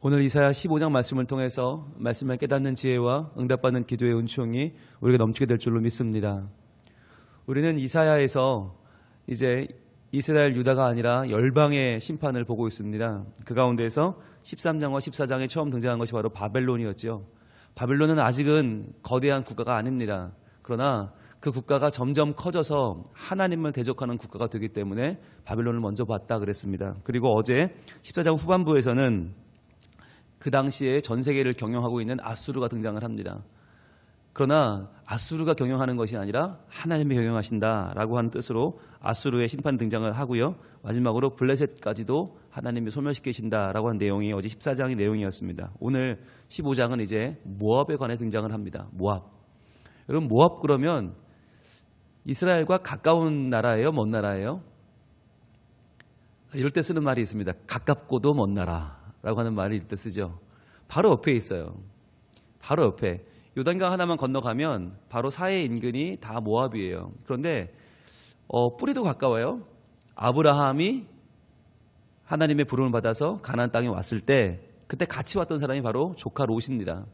오늘 이사야 15장 말씀을 통해서 말씀을 깨닫는 지혜와 응답받는 기도의 은총이 우리가 넘치게 될 줄로 믿습니다. 우리는 이사야에서 이제 이스라엘 유다가 아니라 열방의 심판을 보고 있습니다. 그 가운데에서 13장과 14장에 처음 등장한 것이 바로 바벨론이었죠. 바벨론은 아직은 거대한 국가가 아닙니다. 그러나 그 국가가 점점 커져서 하나님을 대적하는 국가가 되기 때문에 바벨론을 먼저 봤다 그랬습니다. 그리고 어제 14장 후반부에서는 그 당시에 전 세계를 경영하고 있는 아수르가 등장을 합니다. 그러나 아수르가 경영하는 것이 아니라 하나님이 경영하신다라고 하는 뜻으로 아수르의 심판 등장을 하고요. 마지막으로 블레셋까지도 하나님이 소멸시키신다라고 하는 내용이 어제 14장의 내용이었습니다. 오늘 15장은 이제 모압에 관해 등장을 합니다. 모압. 여러분, 모압 그러면 이스라엘과 가까운 나라예요? 먼 나라예요? 이럴 때 쓰는 말이 있습니다. 가깝고도 먼 나라라고 하는 말을 이럴 때 쓰죠. 바로 옆에 있어요. 바로 옆에. 요단강 하나만 건너가면 바로 사해 인근이 다 모압이에요. 그런데 뿌리도 가까워요. 아브라함이 하나님의 부름을 받아서 가나안 땅에 왔을 때 그때 같이 왔던 사람이 바로 조카 롯입니다.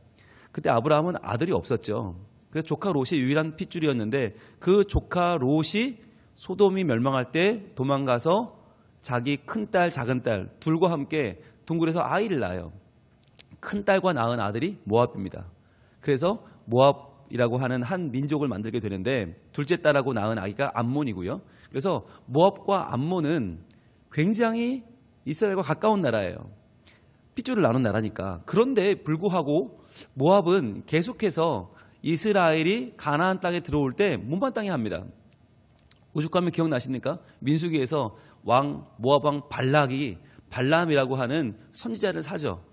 그때 아브라함은 아들이 없었죠. 그래서 조카 롯이 유일한 핏줄이었는데 그 조카 롯이 소돔이 멸망할 때 도망가서 자기 큰딸 작은딸 둘과 함께 동굴에서 아이를 낳아요. 큰딸과 낳은 아들이 모압입니다. 그래서 모압이라고 하는 한 민족을 만들게 되는데 둘째 딸하고 낳은 아이가 암몬이고요. 그래서 모압과 암몬은 굉장히 이스라엘과 가까운 나라예요. 핏줄을 나눈 나라니까. 그런데 불구하고 모압은 계속해서 이스라엘이 가나안 땅에 들어올 때 못마땅해 합니다. 오죽하면 기억나십니까? 민수기에서 모압 왕 발락이 발람이라고 하는 선지자를 사죠.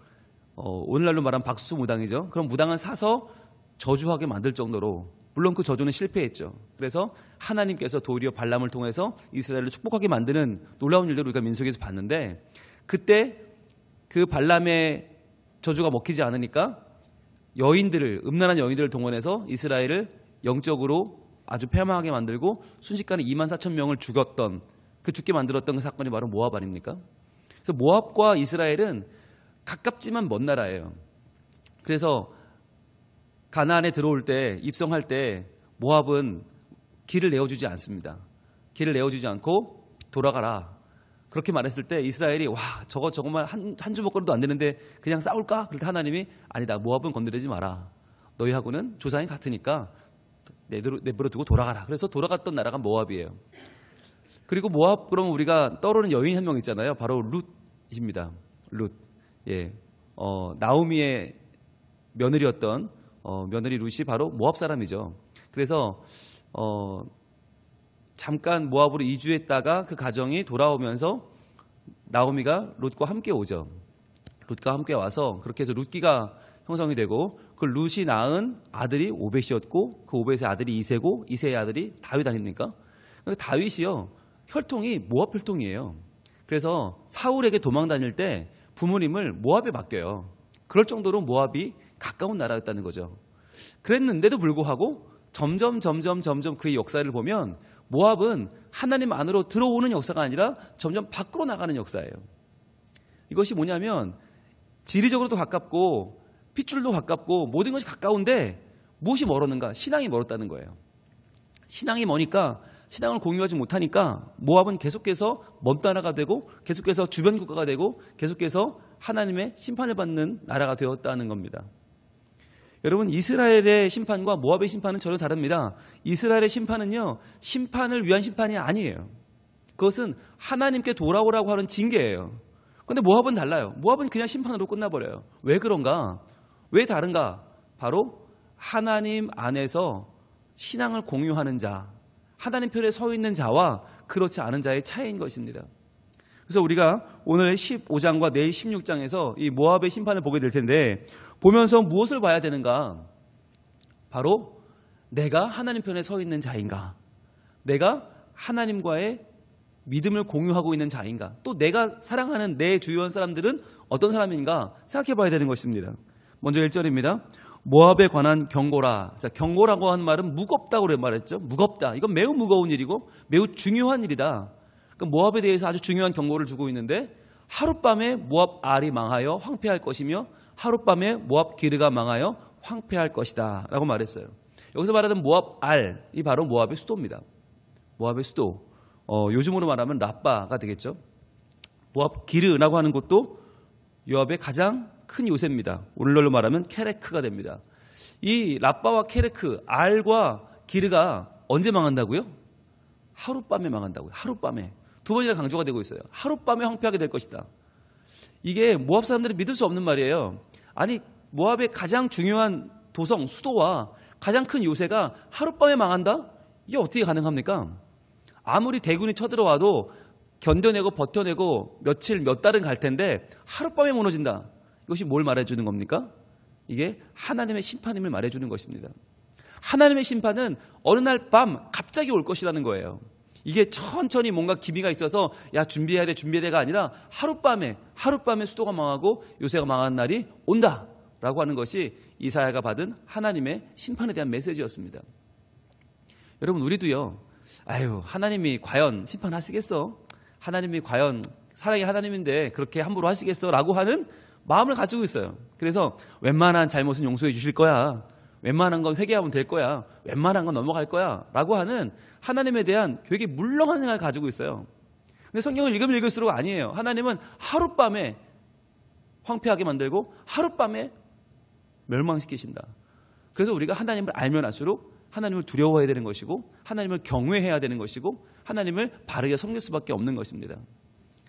오늘날로 말하면 박수무당이죠. 그럼 무당을 사서 저주하게 만들 정도로, 물론 그 저주는 실패했죠. 그래서 하나님께서 도리어 발람을 통해서 이스라엘을 축복하게 만드는 놀라운 일들을 우리가 민수기에서 봤는데, 그때 그 발람의 저주가 먹히지 않으니까 음란한 여인들을 동원해서 이스라엘을 영적으로 아주 패망하게 만들고 순식간에 24,000명을 죽였던, 그 죽게 만들었던 그 사건이 바로 모압 아닙니까? 그래서 모압과 이스라엘은 가깝지만 먼 나라예요. 그래서 가나안에 들어올 때, 입성할 때 모압은 길을 내어주지 않습니다. 길을 내어주지 않고 돌아가라. 그렇게 말했을 때 이스라엘이 저거만 한 주먹거리도 안 되는데 그냥 싸울까? 그럴 때 하나님이 아니다. 모압은 건드리지 마라. 너희하고는 조상이 같으니까 내버려 두고 돌아가라. 그래서 돌아갔던 나라가 모압이에요. 그리고 모압 그러면 우리가 떠오르는 여인 한 명 있잖아요. 바로 룻입니다. 룻. 예. 나오미의 며느리였던 며느리 룻이 바로 모압 사람이죠. 그래서 잠깐 모압으로 이주했다가 그 가정이 돌아오면서 나오미가 룻과 함께 오죠. 룻과 함께 와서 그렇게 해서 룻기가 형성이 되고, 그 룻이 낳은 아들이 오벳이었고, 그 오벳의 아들이 이세고, 이세의 아들이 다윗 아닙니까? 다윗이요, 혈통이 모압 혈통이에요. 그래서 사울에게 도망 다닐 때 부모님을 모압에 맡겨요. 그럴 정도로 모압이 가까운 나라였다는 거죠. 그랬는데도 불구하고 점점 그의 역사를 보면 모압은 하나님 안으로 들어오는 역사가 아니라 점점 밖으로 나가는 역사예요. 이것이 뭐냐면 지리적으로도 가깝고 핏줄도 가깝고 모든 것이 가까운데 무엇이 멀었는가? 신앙이 멀었다는 거예요. 신앙이 머니까, 신앙을 공유하지 못하니까 모압은 계속해서 먼 나라가 되고 계속해서 주변 국가가 되고 계속해서 하나님의 심판을 받는 나라가 되었다는 겁니다. 여러분, 이스라엘의 심판과 모압의 심판은 전혀 다릅니다. 이스라엘의 심판은요, 심판을 위한 심판이 아니에요. 그것은 하나님께 돌아오라고 하는 징계예요. 그런데 모압은 달라요. 모압은 그냥 심판으로 끝나버려요. 왜 그런가? 왜 다른가? 바로 하나님 안에서 신앙을 공유하는 자, 하나님 편에 서 있는 자와 그렇지 않은 자의 차이인 것입니다. 그래서 우리가 오늘 15장과 내일 16장에서 이 모압의 심판을 보게 될 텐데, 보면서 무엇을 봐야 되는가? 바로 내가 하나님 편에 서 있는 자인가? 내가 하나님과의 믿음을 공유하고 있는 자인가? 또 내가 사랑하는 내 주위원 사람들은 어떤 사람인가 생각해 봐야 되는 것입니다. 먼저 1절입니다. 모압에 관한 경고라. 자, 경고라고 하는 말은 무겁다고 말했죠. 무겁다. 이건 매우 무거운 일이고 매우 중요한 일이다. 그러니까 모압에 대해서 아주 중요한 경고를 주고 있는데, 하룻밤에 모압 알이 망하여 황폐할 것이며 하룻밤에 모압 기르가 망하여 황폐할 것이다 라고 말했어요. 여기서 말하는 모압 알이 바로 모압의 수도입니다. 모압의 수도, 요즘으로 말하면 라빠가 되겠죠. 모압 기르라고 하는 곳도 요압의 가장 큰 요새입니다. 오늘날로 말하면 케레크가 됩니다. 이 라빠와 케레크, 알과 기르가 언제 망한다고요? 하룻밤에 망한다고요. 하룻밤에. 두 번이나 강조가 되고 있어요. 하룻밤에 황폐하게 될 것이다. 이게 모압 사람들이 믿을 수 없는 말이에요. 아니, 모압의 가장 중요한 도성, 수도와 가장 큰 요새가 하룻밤에 망한다? 이게 어떻게 가능합니까? 아무리 대군이 쳐들어와도 견뎌내고 버텨내고 며칠, 몇 달은 갈 텐데 하룻밤에 무너진다. 이것이 뭘 말해주는 겁니까? 이게 하나님의 심판임을 말해주는 것입니다. 하나님의 심판은 어느 날 밤 갑자기 올 것이라는 거예요. 이게 천천히 뭔가 기미가 있어서 야 준비해야 돼가 아니라 하룻밤에 수도가 망하고 요새가 망한 날이 온다라고 하는 것이 이사야가 받은 하나님의 심판에 대한 메시지였습니다. 여러분, 우리도요. 아유, 하나님이 과연 심판하시겠어? 하나님이 과연 사랑의 하나님인데 그렇게 함부로 하시겠어? 라고 하는 마음을 가지고 있어요. 그래서 웬만한 잘못은 용서해 주실 거야. 웬만한 건 회개하면 될 거야. 웬만한 건 넘어갈 거야. 라고 하는 하나님에 대한 되게 물렁한 생각을 가지고 있어요. 근데 성경을 읽으면 읽을수록 아니에요. 하나님은 하룻밤에 황폐하게 만들고 하룻밤에 멸망시키신다. 그래서 우리가 하나님을 알면 알수록 하나님을 두려워해야 되는 것이고 하나님을 경외해야 되는 것이고 하나님을 바르게 섬길 수밖에 없는 것입니다.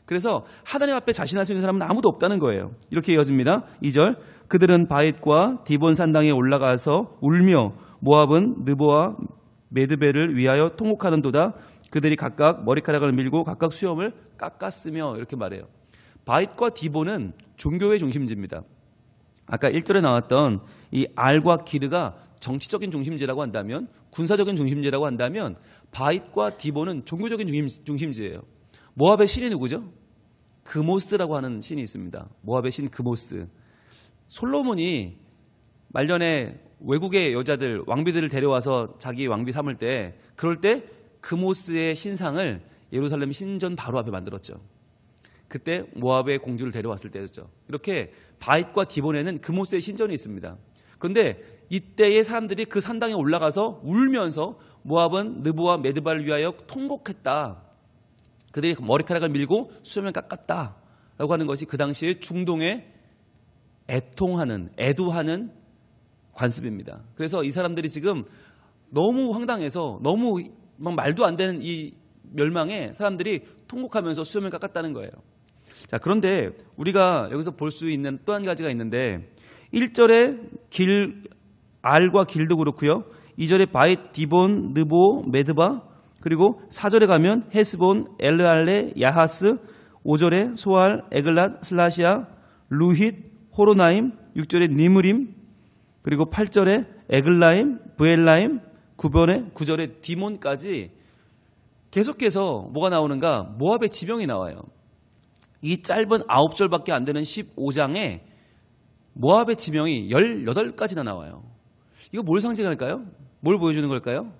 그래서 하나님 앞에 자신할 수 있는 사람은 아무도 없다는 거예요. 이렇게 이어집니다. 2절, 그들은 바잇과 디본 산당에 올라가서 울며 모압은 느보와 메드벨을 위하여 통곡하는도다. 그들이 각각 머리카락을 밀고 각각 수염을 깎았으며, 이렇게 말해요. 바잇과 디본은 종교의 중심지입니다. 아까 1절에 나왔던 이 알과 기르가 정치적인 중심지라고 한다면, 군사적인 중심지라고 한다면 바잇과 디본은 종교적인 중심지예요. 모압의 신이 누구죠? 그모스라고 하는 신이 있습니다. 모압의 신 그모스. 솔로몬이 말년에 외국의 여자들, 왕비들을 데려와서 자기 왕비 삼을 때, 그럴 때 그모스의 신상을 예루살렘 신전 바로 앞에 만들었죠. 그때 모압의 공주를 데려왔을 때였죠. 이렇게 바잇과 디본에는 그모스의 신전이 있습니다. 그런데 이때의 사람들이 그 산당에 올라가서 울면서 모압은 느보와 메드발을 위하여 통곡했다. 그들이 머리카락을 밀고 수염을 깎았다라고 하는 것이 그 당시에 중동의 애도하는 관습입니다. 그래서 이 사람들이 지금 너무 황당해서 너무 막 말도 안 되는 이 멸망에 사람들이 통곡하면서 수염을 깎았다는 거예요. 자, 그런데 우리가 여기서 볼 수 있는 또 한 가지가 있는데 1절에 알과 길도 그렇고요. 2절에 바잇, 디본, 느보, 메드바, 그리고 4절에 가면 헤스본, 엘르알레, 야하스, 5절에 소알, 에글랏, 슬라시아, 루힛, 호로나임, 6절에 니므림, 그리고 8절에 에글라임, 브엘라임, 9절에 디몬까지 계속해서 뭐가 나오는가? 모압의 지명이 나와요. 이 짧은 9절밖에 안 되는 15장에 모압의 지명이 18가지나 나와요. 이거 뭘 상징할까요? 뭘 보여주는 걸까요?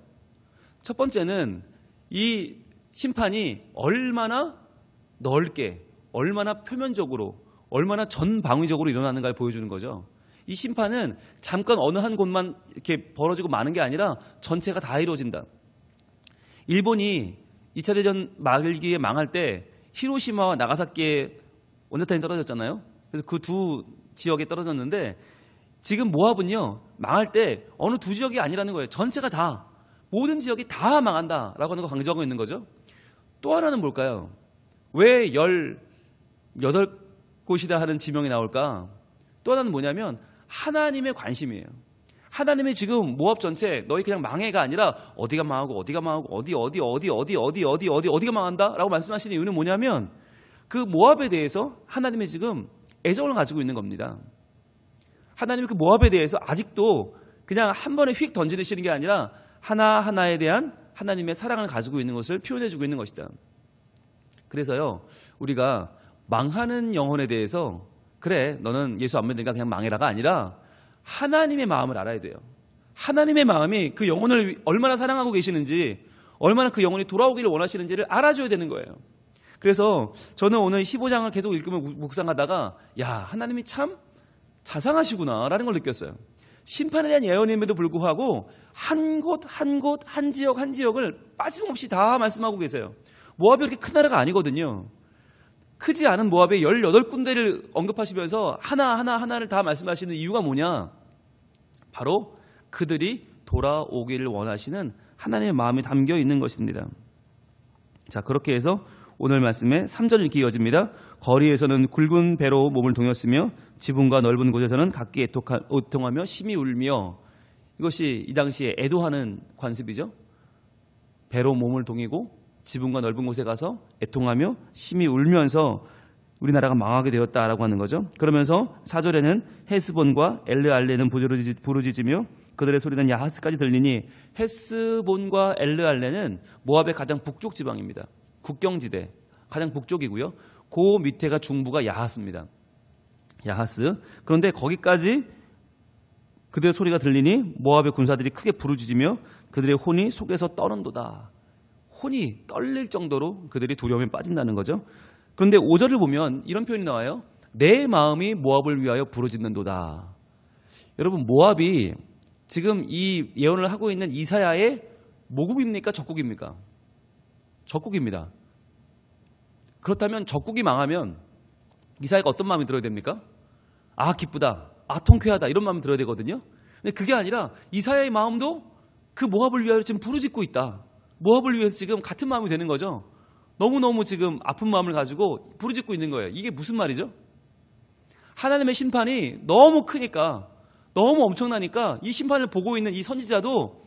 첫 번째는 이 심판이 얼마나 넓게, 얼마나 표면적으로, 얼마나 전방위적으로 일어나는가를 보여주는 거죠. 이 심판은 잠깐 어느 한 곳만 이렇게 벌어지고 마는 게 아니라 전체가 다 이루어진다. 일본이 2차 대전 말기에 망할 때 히로시마와 나가사키에 원자탄이 떨어졌잖아요. 그래서 그 두 지역에 떨어졌는데 지금 모압은요, 망할 때 어느 두 지역이 아니라는 거예요. 전체가 다, 모든 지역이 다 망한다라고 하는 거 강조하고 있는 거죠. 또 하나는 뭘까요? 왜 18곳이다 하는 지명이 나올까? 또 하나는 뭐냐면 하나님의 관심이에요. 하나님이 지금 모압 전체 너희 그냥 망해가 아니라 어디가 망하고 어디가 망한다라고 말씀하시는 이유는 뭐냐면 그 모압에 대해서 하나님이 지금 애정을 가지고 있는 겁니다. 하나님이 그 모압에 대해서 아직도 그냥 한 번에 휙 던지시는 게 아니라 하나하나에 대한 하나님의 사랑을 가지고 있는 것을 표현해주고 있는 것이다. 그래서요, 우리가 망하는 영혼에 대해서 그래 너는 예수 안 믿으니까 그냥 망해라가 아니라 하나님의 마음을 알아야 돼요. 하나님의 마음이 그 영혼을 얼마나 사랑하고 계시는지, 얼마나 그 영혼이 돌아오기를 원하시는지를 알아줘야 되는 거예요. 그래서 저는 오늘 15장을 계속 읽으면 묵상하다가 야, 하나님이 참 자상하시구나라는 걸 느꼈어요. 심판에 대한 예언임에도 불구하고 한 곳, 한 곳, 한 지역, 한 지역을 빠짐없이 다 말씀하고 계세요. 모압이 그렇게 큰 나라가 아니거든요. 크지 않은 모압의 18군데를 언급하시면서 하나를 다 말씀하시는 이유가 뭐냐? 바로 그들이 돌아오기를 원하시는 하나님의 마음이 담겨 있는 것입니다. 자, 그렇게 해서 오늘 말씀에 3절 이렇게 이어집니다. 거리에서는 굵은 배로 몸을 동였으며 지붕과 넓은 곳에서는 각기 애통하며 심히 울며. 이것이 이 당시에 애도하는 관습이죠. 배로 몸을 동이고 지붕과 넓은 곳에 가서 애통하며 심히 울면서 우리나라가 망하게 되었다라고 하는 거죠. 그러면서 4절에는 헤스본과 엘르알레는 부르짖으며 그들의 소리는 야하스까지 들리니, 헤스본과 엘르알레는 모압의 가장 북쪽 지방입니다. 국경지대 가장 북쪽이고요. 그 밑에가 중부가 야하스입니다. 야하스. 그런데 거기까지 그들의 소리가 들리니 모압의 군사들이 크게 부르짖으며 그들의 혼이 속에서 떠는도다. 혼이 떨릴 정도로 그들이 두려움에 빠진다는 거죠. 그런데 5절을 보면 이런 표현이 나와요. 내 마음이 모압을 위하여 부르짖는도다. 여러분, 모압이 지금 이 예언을 하고 있는 이사야의 모국입니까? 적국입니까? 적국입니다. 그렇다면 적국이 망하면 이사야가 어떤 마음이 들어야 됩니까? 아, 기쁘다. 아, 통쾌하다. 이런 마음이 들어야 되거든요. 근데 그게 아니라 이사야의 마음도 그 모압을 위하여 지금 부르짖고 있다. 모압을 위해서 지금 같은 마음이 되는 거죠. 너무너무 지금 아픈 마음을 가지고 부르짖고 있는 거예요. 이게 무슨 말이죠? 하나님의 심판이 너무 크니까, 너무 엄청나니까 이 심판을 보고 있는 이 선지자도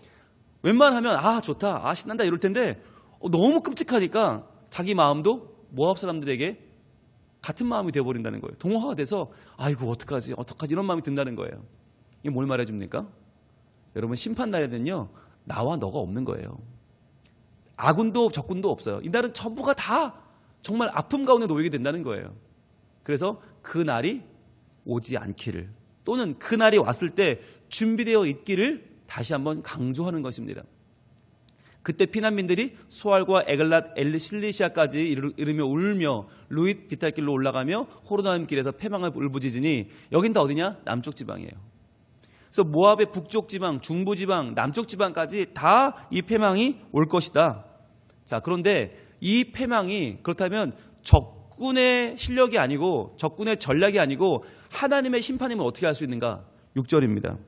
웬만하면 아, 좋다, 아, 신난다 이럴 텐데 너무 끔찍하니까 자기 마음도 모압 사람들에게 같은 마음이 되어버린다는 거예요. 동화가 돼서 아이고 어떡하지 이런 마음이 든다는 거예요. 이게 뭘 말해줍니까? 여러분, 심판 날에는요, 나와 너가 없는 거예요. 아군도 적군도 없어요. 이날은 전부가 다 정말 아픔 가운데 놓이게 된다는 거예요. 그래서 그 날이 오지 않기를, 또는 그 날이 왔을 때 준비되어 있기를 다시 한번 강조하는 것입니다. 그때 피난민들이 수알과 에글랏 엘리실리시아까지 이르며 울며 루잇 비탈길로 올라가며 호르나임 길에서 패망을 울부짖으니, 여긴 다 어디냐? 남쪽 지방이에요. 그래서 모압의 북쪽 지방, 중부 지방, 남쪽 지방까지 다 이 패망이 올 것이다. 자, 그런데 이 패망이 그렇다면 적군의 실력이 아니고 적군의 전략이 아니고 하나님의 심판이면 어떻게 할 수 있는가? 6절입니다.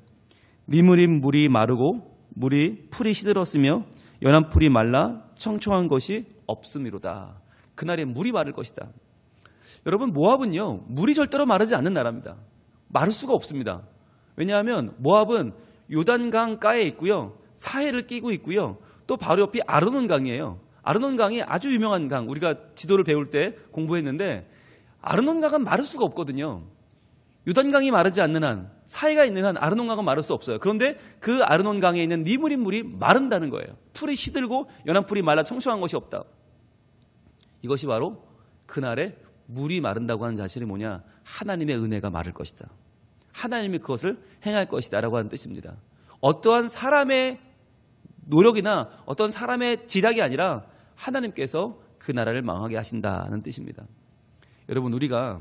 리무림 물이 마르고 풀이 시들었으며 연한 풀이 말라 청청한 것이 없음이로다. 그날에 물이 마를 것이다. 여러분, 모압은요, 물이 절대로 마르지 않는 나라입니다. 마를 수가 없습니다. 왜냐하면 모압은 요단강가에 있고요, 사해를 끼고 있고요, 또 바로 옆이 아르논강이에요. 아르논강이 아주 유명한 강, 우리가 지도를 배울 때 공부했는데 아르논강은 마를 수가 없거든요. 요단강이 마르지 않는 한, 사해가 있는 한 아르논강은 마를 수 없어요. 그런데 그 아르논강에 있는 리무린 물이 마른다는 거예요. 풀이 시들고 연한 풀이 말라 청청한 것이 없다. 이것이 바로 그날에 물이 마른다고 하는 사실이 뭐냐? 하나님의 은혜가 마를 것이다. 하나님이 그것을 행할 것이다 라고 하는 뜻입니다. 어떠한 사람의 노력이나 어떤 사람의 지략이 아니라 하나님께서 그 나라를 망하게 하신다는 뜻입니다. 여러분, 우리가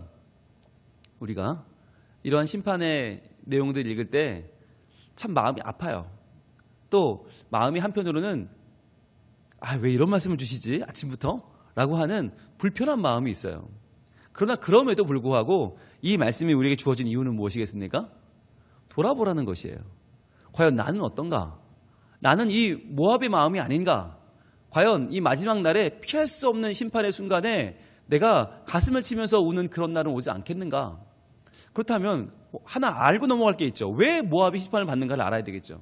이러한 심판의 내용들을 읽을 때 참 마음이 아파요. 또 마음이 한편으로는 아, 왜 이런 말씀을 주시지 아침부터? 라고 하는 불편한 마음이 있어요. 그러나 그럼에도 불구하고 이 말씀이 우리에게 주어진 이유는 무엇이겠습니까? 돌아보라는 것이에요. 과연 나는 어떤가? 나는 이 모압의 마음이 아닌가? 과연 이 마지막 날에 피할 수 없는 심판의 순간에 내가 가슴을 치면서 우는 그런 날은 오지 않겠는가? 그렇다면 하나 알고 넘어갈 게 있죠. 왜 모압이 심판을 받는가를 알아야 되겠죠.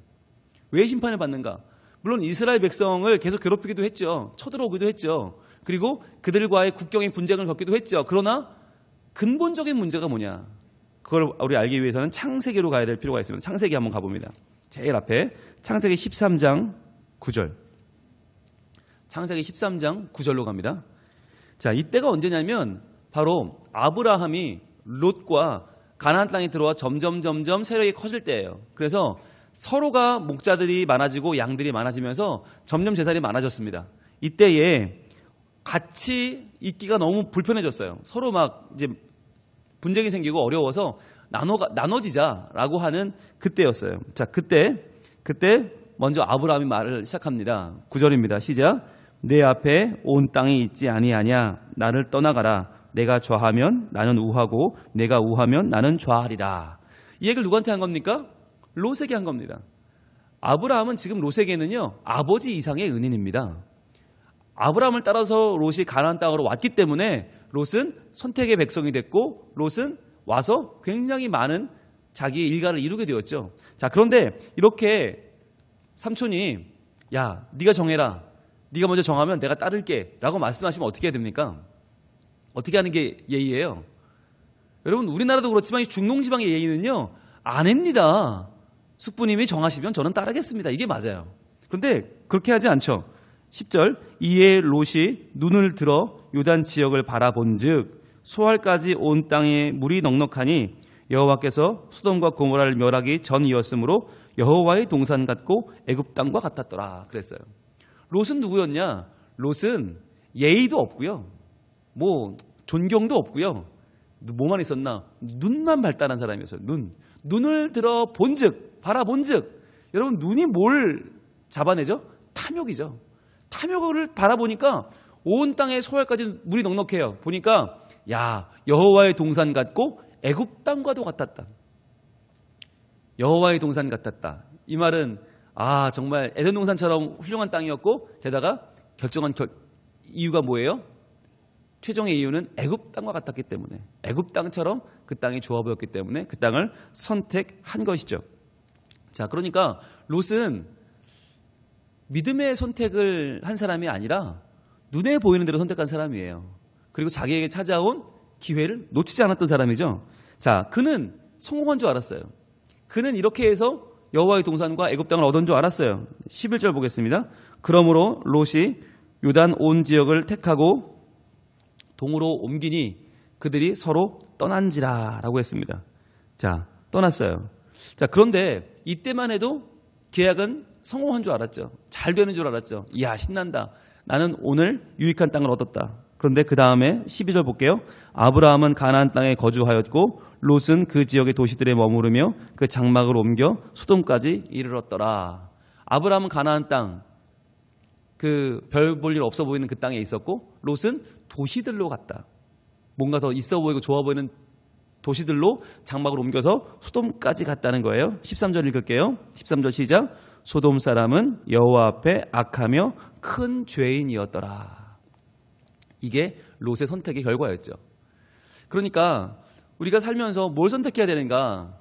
왜 심판을 받는가? 물론 이스라엘 백성을 계속 괴롭히기도 했죠. 쳐들어오기도 했죠. 그리고 그들과의 국경의 분쟁을 겪기도 했죠. 그러나 근본적인 문제가 뭐냐? 그걸 우리 알기 위해서는 창세기로 가야 될 필요가 있습니다. 창세기 한번 가봅니다. 제일 앞에 창세기 13장 9절. 창세기 13장 9절로 갑니다. 자, 이때가 언제냐면 바로 아브라함이 롯과 가나안 땅에 들어와 점점 세력이 커질 때예요. 그래서 서로가 목자들이 많아지고 양들이 많아지면서 점점 재산이 많아졌습니다. 이때에 같이 있기가 너무 불편해졌어요. 서로 막 이제 분쟁이 생기고 어려워서 나눠지자라고 하는 그때였어요. 자, 그때 먼저 아브라함이 말을 시작합니다. 9절입니다. 시작. 내 앞에 온 땅이 있지 아니하냐. 나를 떠나가라. 내가 좌하면 나는 우하고 내가 우하면 나는 좌하리라. 이 얘기를 누구한테 한 겁니까? 롯에게 한 겁니다. 아브라함은 지금 롯에게는요, 아버지 이상의 은인입니다. 아브라함을 따라서 롯이 가나안 땅으로 왔기 때문에 롯은 선택의 백성이 됐고 롯은 와서 굉장히 많은 자기의 일가를 이루게 되었죠. 자, 그런데 이렇게 삼촌이 야, 네가 정해라. 네가 먼저 정하면 내가 따를게 라고 말씀하시면 어떻게 해야 됩니까? 어떻게 하는 게 예의예요? 여러분, 우리나라도 그렇지만 중동지방의 예의는요, 아닙니다. 숙부님이 정하시면 저는 따르겠습니다. 이게 맞아요. 그런데 그렇게 하지 않죠. 10절. 이에 롯이 눈을 들어 요단 지역을 바라본즉 소알까지 온 땅에 물이 넉넉하니 여호와께서 소돔과 고모라를 멸하기 전이었으므로 여호와의 동산 같고 애굽 땅과 같았더라. 그랬어요. 롯은 누구였냐? 롯은 예의도 없고요. 뭐 존경도 없고요. 뭐만 있었나? 눈만 발달한 사람이었어요. 눈을 들어 본즉, 바라본즉. 여러분, 눈이 뭘 잡아내죠? 탐욕이죠. 탐욕을 바라보니까 온 땅에 소알까지 물이 넉넉해요. 보니까 야, 여호와의 동산 같고 애굽 땅과도 같았다. 여호와의 동산 같았다. 이 말은 정말 에덴 동산처럼 훌륭한 땅이었고 게다가 결정한 이유가 뭐예요? 최종의 이유는 애굽 땅과 같았기 때문에, 애굽 땅처럼 그 땅이 좋아 보였기 때문에 그 땅을 선택한 것이죠. 자, 그러니까 롯은 믿음의 선택을 한 사람이 아니라 눈에 보이는 대로 선택한 사람이에요. 그리고 자기에게 찾아온 기회를 놓치지 않았던 사람이죠. 자, 그는 성공한 줄 알았어요. 그는 이렇게 해서 여호와의 동산과 애굽 땅을 얻은 줄 알았어요. 11절 보겠습니다. 그러므로 롯이 요단 온 지역을 택하고 동으로 옮기니 그들이 서로 떠난지라 라고 했습니다. 자, 떠났어요. 자, 그런데 이때만 해도 계약은 성공한 줄 알았죠. 잘 되는 줄 알았죠. 이야, 신난다. 나는 오늘 유익한 땅을 얻었다. 그런데 그 다음에 12절 볼게요. 아브라함은 가나안 땅에 거주하였고 롯은 그 지역의 도시들에 머무르며 그 장막을 옮겨 소돔까지 이르렀더라. 아브라함은 가나안 땅, 그 별 볼 일 없어 보이는 그 땅에 있었고 롯은 도시들로 갔다. 뭔가 더 있어 보이고 좋아 보이는 도시들로 장막을 옮겨서 소돔까지 갔다는 거예요. 13절 읽을게요. 13절 시작. 소돔 사람은 여호와 앞에 악하며 큰 죄인이었더라. 이게 롯의 선택의 결과였죠. 그러니까 우리가 살면서 뭘 선택해야 되는가?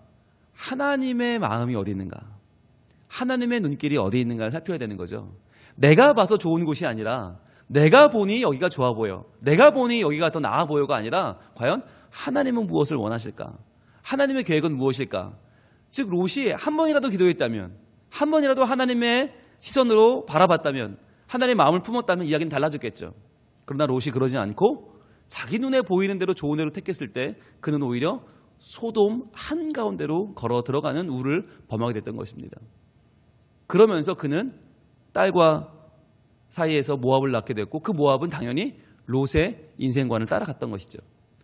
하나님의 마음이 어디 있는가? 하나님의 눈길이 어디 있는가를 살펴야 되는 거죠. 내가 봐서 좋은 곳이 아니라 내가 보니 여기가 좋아 보여, 내가 보니 여기가 더 나아 보여가 아니라 과연 하나님은 무엇을 원하실까? 하나님의 계획은 무엇일까? 즉 롯이 한 번이라도 기도했다면, 한 번이라도 하나님의 시선으로 바라봤다면, 하나님의 마음을 품었다면 이야기는 달라졌겠죠. 그러나 롯이 그러지 않고 자기 눈에 보이는 대로 좋은 대로 택했을 때 그는 오히려 소돔 한가운데로 걸어 들어가는 우를 범하게 됐던 것입니다. 그러면서 그는 딸과 사이에서 모압을 낳게 됐고 그 모압은 당연히 롯의 인생관을 따라갔던 것이죠.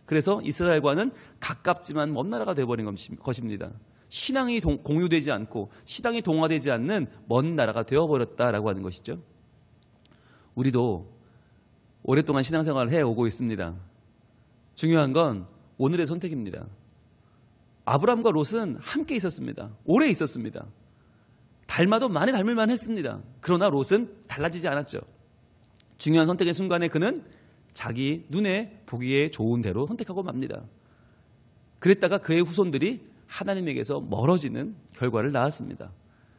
그래서 이스라엘과는 가깝지만 먼 나라가 되어버린 것입니다. 신앙이 공유되지 않고 신앙이 동화되지 않는 먼 나라가 되어버렸다라고 하는 것이죠. 우리도 오랫동안 신앙생활을 해오고 있습니다. 중요한 건 오늘의 선택입니다. 아브라함과 롯은 함께 있었습니다. 오래 있었습니다. 닮아도 많이 닮을만 했습니다. 그러나 롯은 달라지지 않았죠. 중요한 선택의 순간에 그는 자기 눈에 보기에 좋은 대로 선택하고 맙니다. 그랬다가 그의 후손들이 하나님에게서 멀어지는 결과를 낳았습니다.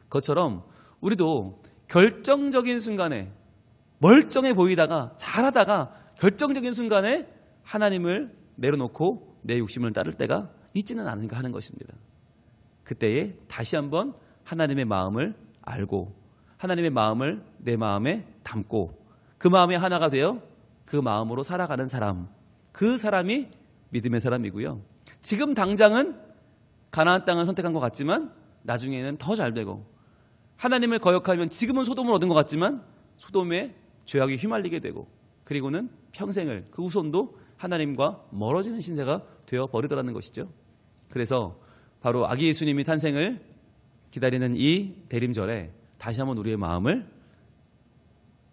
그것처럼 우리도 결정적인 순간에 멀쩡해 보이다가 잘하다가 결정적인 순간에 하나님을 내려놓고 내 욕심을 따를 때가 있지는 않은가 하는 것입니다. 그때에 다시 한번 하나님의 마음을 알고 하나님의 마음을 내 마음에 담고 그 마음이 하나가 되어 그 마음으로 살아가는 사람, 그 사람이 믿음의 사람이고요. 지금 당장은 가나안 땅을 선택한 것 같지만 나중에는 더 잘 되고, 하나님을 거역하면 지금은 소돔을 얻은 것 같지만 소돔의 죄악에 휘말리게 되고, 그리고는 평생을 그 후손도 하나님과 멀어지는 신세가 되어버리더라는 것이죠. 그래서 바로 아기 예수님이 탄생을 기다리는 이 대림절에 다시 한번 우리의 마음을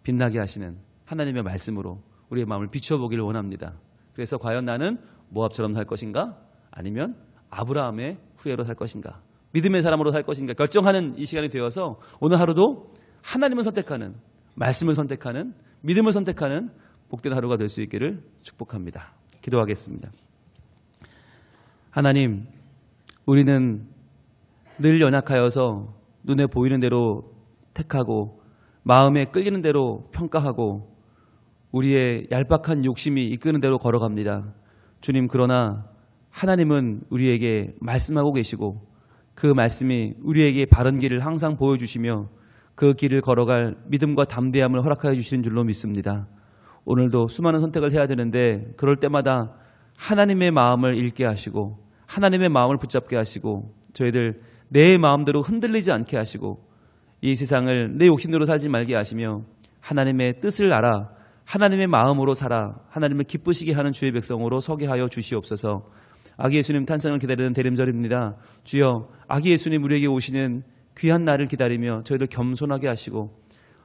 빛나게 하시는 하나님의 말씀으로 우리의 마음을 비춰보기를 원합니다. 그래서 과연 나는 모압처럼 살 것인가? 아니면 아브라함의 후예로 살 것인가? 믿음의 사람으로 살 것인가? 결정하는 이 시간이 되어서 오늘 하루도 하나님을 선택하는, 말씀을 선택하는, 믿음을 선택하는 복된 하루가 될 수 있기를 축복합니다. 기도하겠습니다. 하나님, 우리는 늘 연약하여서 눈에 보이는 대로 택하고 마음에 끌리는 대로 평가하고 우리의 얄팍한 욕심이 이끄는 대로 걸어갑니다. 주님, 그러나 하나님은 우리에게 말씀하고 계시고 그 말씀이 우리에게 바른 길을 항상 보여주시며 그 길을 걸어갈 믿음과 담대함을 허락하여 주시는 줄로 믿습니다. 오늘도 수많은 선택을 해야 되는데 그럴 때마다 하나님의 마음을 읽게 하시고 하나님의 마음을 붙잡게 하시고 저희들 내 마음대로 흔들리지 않게 하시고 이 세상을 내 욕심대로 살지 말게 하시며 하나님의 뜻을 알아 하나님의 마음으로 살아 하나님을 기쁘시게 하는 주의 백성으로 서게 하여 주시옵소서. 아기 예수님 탄생을 기다리는 대림절입니다. 주여, 아기 예수님 우리에게 오시는 귀한 날을 기다리며 저희들 겸손하게 하시고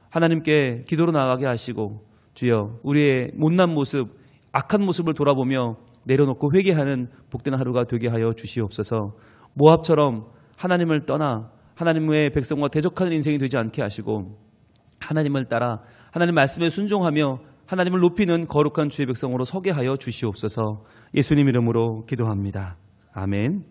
하나님께 기도로 나아가게 하시고 주여, 우리의 못난 모습, 악한 모습을 돌아보며 내려놓고 회개하는 복된 하루가 되게 하여 주시옵소서. 모압처럼 하나님을 떠나 하나님의 백성과 대적하는 인생이 되지 않게 하시고 하나님을 따라 하나님 말씀에 순종하며 하나님을 높이는 거룩한 주의 백성으로 서게 하여 주시옵소서. 예수님 이름으로 기도합니다. 아멘.